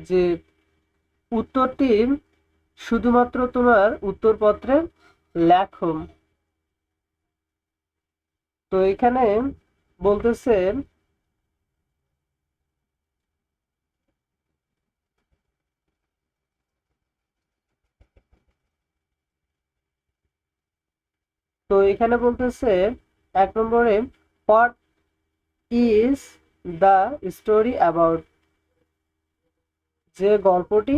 যে উত্তরটি শুধুমাত্র তোমার উত্তরপত্রে লেখো। তো এখানে বলতেছে তো এখানে বলতেছে 1 নম্বরে, what is the story about, যে গল্পটি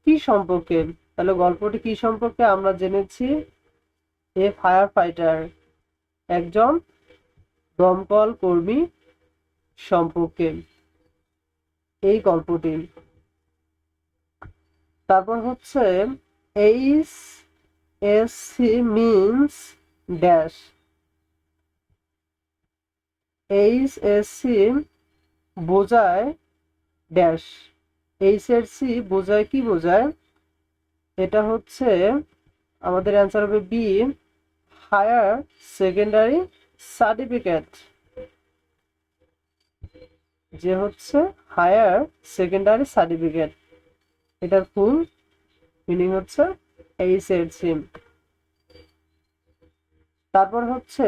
কি সম্পর্কে। তাহলে গল্পটি কি সম্পর্কে আমরা জেনেছি, এ ফায়ার ফাইটার, একজন দমকল কর্মী সম্পর্কে এই গল্পটি। তারপর হচ্ছে H S C means dash, H S C বোঝায় ড্যাশ, এইচ এর সি বোঝায় কি বোঝায়, এটা হচ্ছে আমাদের অ্যান্সার হবে বি, হায়ার সেকেন্ডারি সার্টিফিকেট, যে হচ্ছে হায়ার সেকেন্ডারি সার্টিফিকেট, এটার ফুল মিনিং হচ্ছে এইচ এর সি। তারপর হচ্ছে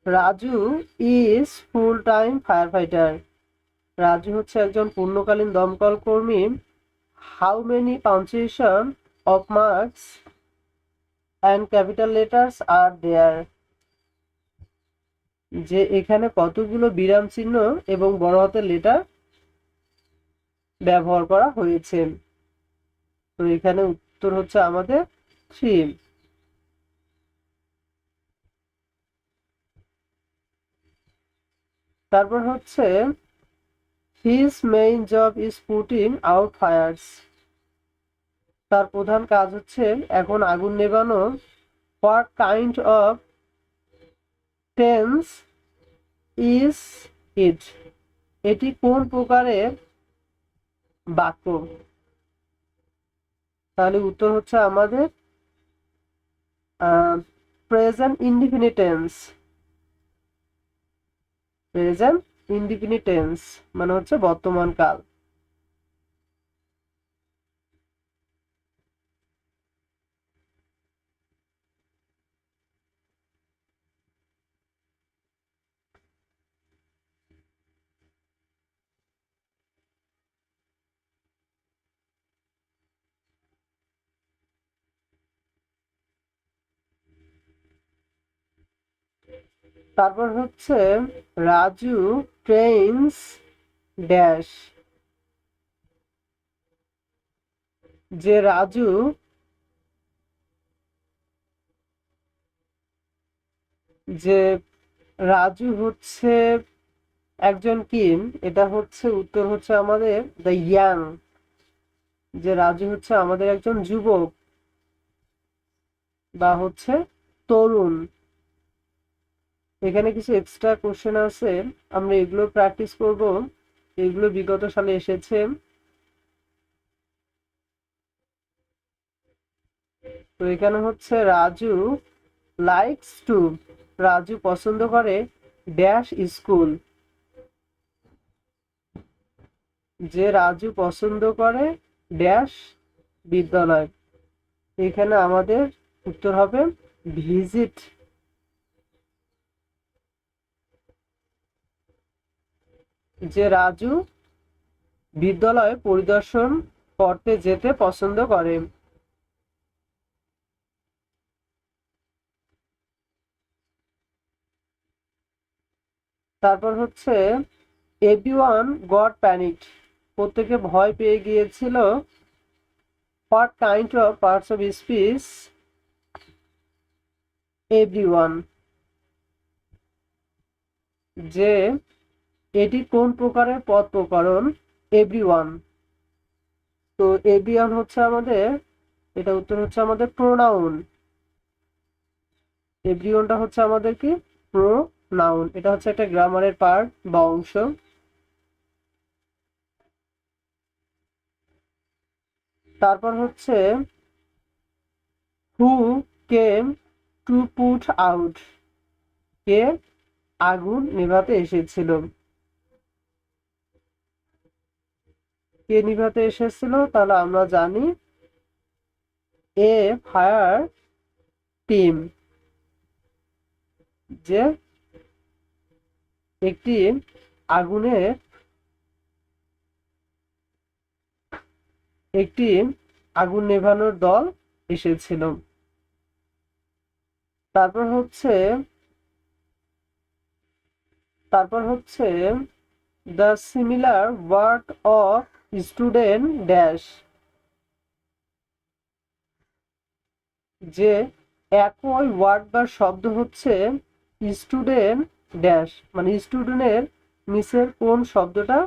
Raju is full time fire fighter, Raju হচ্ছে একজন পূর্ণকালীন দমকল কর্মী। How many punctuation of marks and capital letters are there, যে এখানে কতগুলো বিরাম চিহ্ন এবং বড় হাতের লেটার ব্যবহার করা হয়েছে। তো এখানে উত্তর হচ্ছে আমাদের 3। তারপর হচ্ছে his main job is putting out fires, তার প্রধান কাজ হচ্ছে এখন আগুন নেভানো। What kind of tense is it, এটি কোন প্রকারের বাক্য। তাহলে উত্তর হচ্ছে আমাদের present indefinite tense, present indefinite tense মানে হচ্ছে বর্তমান কাল। তারপর হচ্ছে রাজু ট্রেন্স ড্যাশ, যে রাজু যে রাজু হচ্ছে একজন কি, এটা হচ্ছে উত্তর হচ্ছে আমাদের দ্য ইয়াং, যে রাজু হচ্ছে আমাদের একজন যুবক বা হচ্ছে তরুণ। এখানে কিছু এক্সট্রা কোশ্চেন আছে, আমরা এগুলো প্র্যাকটিস করব, এগুলো বিগত সালে এসেছে। তো এখানে হচ্ছে রাজু লাইকস টু, রাজু পছন্দ করে ড্যাশ স্কুল, যে রাজু পছন্দ করে ড্যাশ বিদ্যালয়। এখানে আমাদের উত্তর হবে ভিজিট, যে রাজু বিদ্যালয় পরিদর্শন করতে যেতে পছন্দ করে। তারপর হচ্ছে এভরিওয়ান গট প্যানিকড, প্রত্যেকে ভয় পেয়ে গিয়েছিল। What kind of parts of speech everyone, যে এটি কোন প্রকারের পদ প্রকরণ এভরিওয়ান। তো এভরিওয়ান হচ্ছে আমাদের, এটা উত্তর হচ্ছে আমাদের প্রোনাউন, এভরিওয়ানটা হচ্ছে আমাদের কি প্রোনাউন, এটা হচ্ছে একটা গ্রামারের পার্ট বা অংশ। তারপর হচ্ছে হু কেম টু পুট আউট, কে আগুন নেভাতে এসেছিল? কে নিভাতে এসেছিল? তাহলে আমরা জানি এ ফায়ার টিম, যে একটি আগুনের একটি আগুন নেভানোর দল এসেছিল। তারপর হচ্ছে তারপর হচ্ছে the similar word of student dash, যে একই ওয়ার্ড বা শব্দ হচ্ছে স্টুডেন্ট ড্যাশ, মানে স্টুডেন্টের নিচের কোন শব্দটা?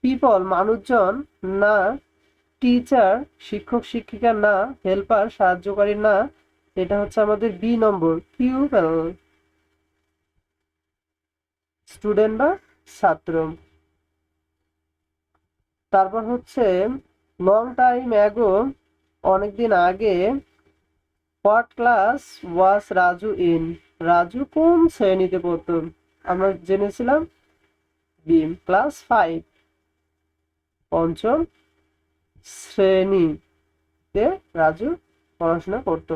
পিপল মানুষজন, না টিচার শিক্ষক শিক্ষিকা, না হেল্পার সাহায্যকারী, না এটা হচ্ছে আমাদের বি নম্বর পিউপল স্টুডেন্ট বা ছাত্র। তারপর হচ্ছে লং টাইম অ্যাগো, অনেকদিন আগে, what class was Raju in, Raju কোন শ্রেণীতে পড়তো? আমরা জেনেছিলাম বি, ক্লাস 5, পঞ্চম শ্রেণীতে রাজু পড়াশোনা করতো।